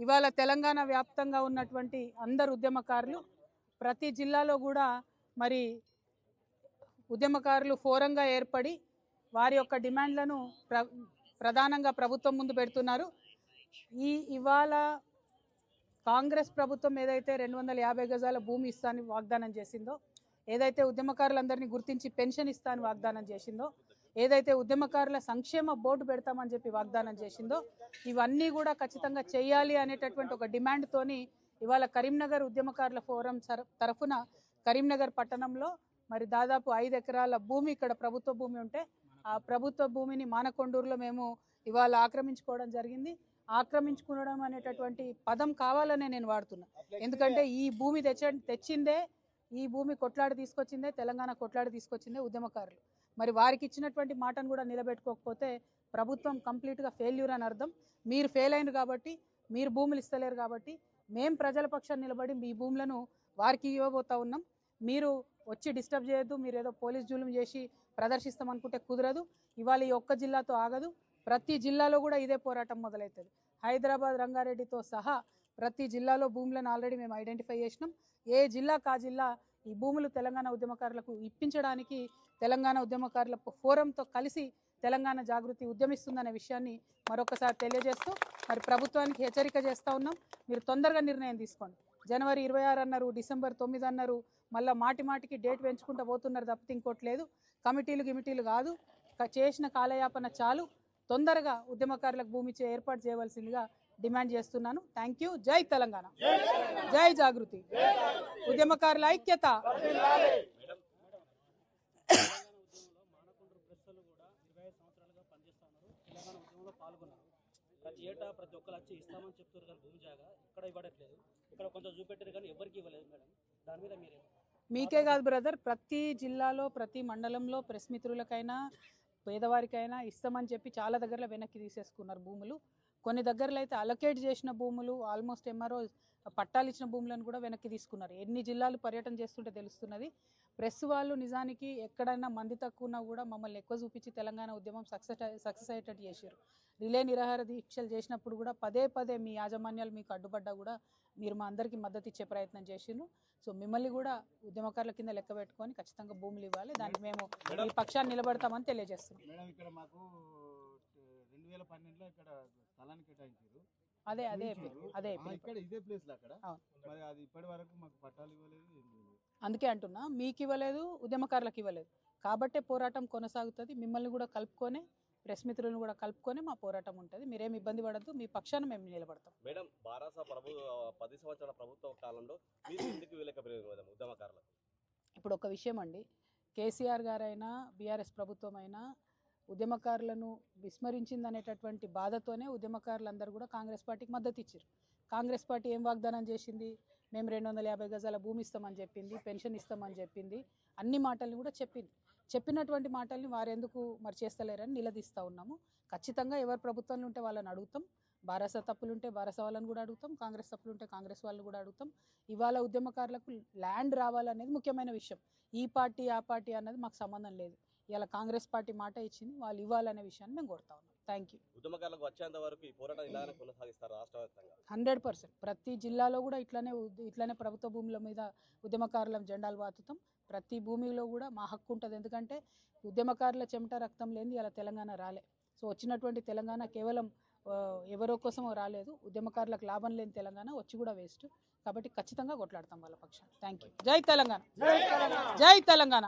ఇవాళ తెలంగాణ వ్యాప్తంగా ఉన్నటువంటి అందరు ఉద్యమకారులు ప్రతి జిల్లాలో కూడా మరి ఉద్యమకారులు ఫోరంగా ఏర్పడి వారి యొక్క డిమాండ్లను ప్రధానంగా ప్రభుత్వం ముందు పెడుతున్నారు. ఇవాళ కాంగ్రెస్ ప్రభుత్వం ఏదైతే 250 గజాల భూమి ఇస్తానని వాగ్దానం చేసిందో, ఏదైతే ఉద్యమకారులందరినీ గుర్తించి పెన్షన్ ఇస్తానని వాగ్దానం చేసిందో, ఏదైతే ఉద్యమకారుల సంక్షేమ బోర్డు పెడతామని చెప్పి వాగ్దానం చేసిందో, ఇవన్నీ కూడా ఖచ్చితంగా చేయాలి అనేటటువంటి ఒక డిమాండ్తోని ఇవాళ కరీంనగర్ ఉద్యమకారుల ఫోరం తరఫున కరీంనగర్ పట్టణంలో మరి దాదాపు 5 ఎకరాల భూమి ఇక్కడ ప్రభుత్వ భూమి ఉంటే ఆ ప్రభుత్వ భూమిని మానకొండూరులో మేము ఇవాళ ఆక్రమించుకోవడం జరిగింది. ఆక్రమించుకోవడం అనేటటువంటి పదం కావాలనే నేను వాడుతున్నా. ఎందుకంటే ఈ భూమి తెచ్చిందే, ఈ భూమి కొట్లాడి తీసుకొచ్చిందే, తెలంగాణ కొట్లాడి తీసుకొచ్చిందే ఉద్యమకారులు. మరి వారికి ఇచ్చినటువంటి మాటను కూడా నిలబెట్టుకోకపోతే ప్రభుత్వం కంప్లీట్గా ఫెయిల్యూర్ అని అర్థం. మీరు ఫెయిల్ అయింది కాబట్టి, మీరు భూములు ఇస్తలేరు కాబట్టి మేము ప్రజల పక్షాన్ని నిలబడి మీ భూములను వారికి ఇవ్వబోతా ఉన్నాం. మీరు వచ్చి డిస్టర్బ్ చేయొద్దు. మీరు ఏదో పోలీస్ జూలుం చేసి ప్రదర్శిస్తామనుకుంటే కుదరదు. ఇవాళ ఈ ఒక్క జిల్లాతో ఆగదు, ప్రతి జిల్లాలో కూడా ఇదే పోరాటం మొదలవుతుంది. హైదరాబాద్, రంగారెడ్డితో సహా ప్రతి జిల్లాలో భూములను ఆల్రెడీ మేము ఐడెంటిఫై చేసినాం. ఏ జిల్లాకు ఆ జిల్లా ఈ భూములు తెలంగాణ ఉద్యమకారులకు ఇప్పించడానికి తెలంగాణ ఉద్యమకారుల ఫోరంతో కలిసి తెలంగాణ జాగృతి ఉద్యమిస్తుందనే విషయాన్ని మరొకసారి తెలియజేస్తూ మరి ప్రభుత్వానికి హెచ్చరిక చేస్తూ ఉన్నాం. మీరు తొందరగా నిర్ణయం తీసుకోండి. జనవరి 26 అన్నారు, డిసెంబర్ 9 అన్నారు, మళ్ళీ మాటికి డేట్ పెంచుకుంటూ పోతున్నారు తప్పితే ఇంకోటి లేదు. కమిటీలు కాదు, చేసిన కాలయాపన చాలు. తొందరగా ఉద్యమకారులకు భూమి ఏర్పాటు చేయవలసిందిగా డిమాండ్ చేస్తున్నాను. Thank you. జై తెలంగాణ, జై జాగృతి, ఉద్యమకారుల ఐక్యత. ప్రతి ఏటా ప్రతి ఒక్కరు వచ్చి ఇస్తామని చెప్తారు కానీ భూమి జాగా ఇక్కడ ఇవ్వట్లేదు. ఇక్కడ కొంచెం చూపెట్టారు కానీ ఎవరికి ఇవ్వలేదు మేడం. దాని మీద మీరే? మీకే కాదు బ్రదర్, ప్రతి జిల్లాలో ప్రతి మండలంలో ప్రెస్ మిత్రులకైనా పేదవారికైనా ఇస్తామని చెప్పి చాలా దగ్గరలో వెనక్కి తీసేసుకున్నారు భూములు. కొన్ని దగ్గరలో అయితే అలొకేట్ చేసిన భూములు ఆల్మోస్ట్ ఎంఆర్ఓ పట్టాలు ఇచ్చిన భూములను కూడా వెనక్కి తీసుకున్నారు. ఎన్ని జిల్లాలు పర్యటన చేస్తుంటే తెలుస్తున్నది. ప్రెస్ వాళ్ళు నిజానికి ఎక్కడైనా మంది తక్కువ ఉన్నా కూడా మమ్మల్ని ఎక్కువ చూపించి తెలంగాణ ఉద్యమం సక్సెస్ అయ్యేటట్టు చేశారు. రిలే నిరాహార దీక్షలు చేసినప్పుడు కూడా పదే మీ యాజమాన్యాలు మీకు అడ్డుపడ్డా కూడా మీరు మా అందరికీ మద్దతు ఇచ్చే ప్రయత్నం చేసిండ్రు. సో మిమ్మల్ని కూడా ఉద్యమకారుల కింద లెక్క పెట్టుకొని ఖచ్చితంగా భూములు ఇవ్వాలి. దానికి మేము ఈ పక్షాన్ని నిలబడతామని తెలియజేస్తున్నాం. అదే అందుకే అంటున్నా, మీకు ఇవ్వలేదు, ఉద్యమకారులకు ఇవ్వలేదు కాబట్టే పోరాటం కొనసాగుతుంది. మిమ్మల్ని కూడా కలుపుకొని, ప్రెస్ మిత్రులను కూడా కలుపుకొని మా పోరాటం ఉంటుంది. మీరేమి ఇబ్బంది పడద్దు, మీ పక్షాన మేము నిలబడతాం. మేడం, బారాస 10 సంవత్సరాల ప్రభుత్వ కాలంలో ఉద్యమకారులకు ఇప్పుడు ఒక విషయం అండి, కేసీఆర్ గారైనా బీఆర్ఎస్ ప్రభుత్వం అయినా ఉద్యమకారులను విస్మరించిందనేటటువంటి బాధతోనే ఉద్యమకారులందరూ కూడా కాంగ్రెస్ పార్టీకి మద్దతు ఇచ్చారు. కాంగ్రెస్ పార్టీ ఏం వాగ్దానం చేసింది? మేము 250 గజాల భూమి ఇస్తామని చెప్పింది, పెన్షన్ ఇస్తామని చెప్పింది, అన్ని మాటల్ని కూడా చెప్పింది. చెప్పినటువంటి మాటల్ని వారెందుకు మరి చేస్తలేరని నిలదీస్తూ ఉన్నాము. ఖచ్చితంగా ఎవరు ప్రభుత్వంలో ఉంటే వాళ్ళని అడుగుతాం. బారాస తప్పులుంటే బారాస వాళ్ళని కూడా అడుగుతాం, కాంగ్రెస్ తప్పులుంటే కాంగ్రెస్ వాళ్ళని కూడా అడుగుతాం. ఇవాళ ఉద్యమకారులకు ల్యాండ్ రావాలనేది ముఖ్యమైన విషయం. ఈ పార్టీ ఆ పార్టీ అన్నది మాకు సంబంధం లేదు. ఇలా కాంగ్రెస్ పార్టీ మాట ఇచ్చింది, వాళ్ళు ఇవ్వాలనే విషయాన్ని మేము కోరుతా ఉన్నాం. Thank you. ఉద్యమకారులకు వచ్చేంత వరకు ఈ పోరాటం ఇలానే కొనసాగిస్తారు రాష్ట్ర వ్యాప్తంగా? 100% ప్రతి జిల్లాలో కూడా ఇట్లానే ప్రభుత్వ భూముల మీద ఉద్యమకారుల జెండాలు వాతుతాం. ప్రతి భూమిలో కూడా మా హక్కు ఉంటుంది. ఎందుకంటే ఉద్యమకారుల చెమట రక్తం లేని ఇలా తెలంగాణ రాలే. సో వచ్చినటువంటి తెలంగాణ కేవలం ఎవరో కోసమో రాలేదు. ఉద్యమకారులకు లాభం లేని తెలంగాణ వచ్చి కూడా వేస్ట్. కాబట్టి ఖచ్చితంగా కొట్లాడతాం వాళ్ళ పక్షాన. Thank you. జై తెలంగాణ, జై తెలంగాణ.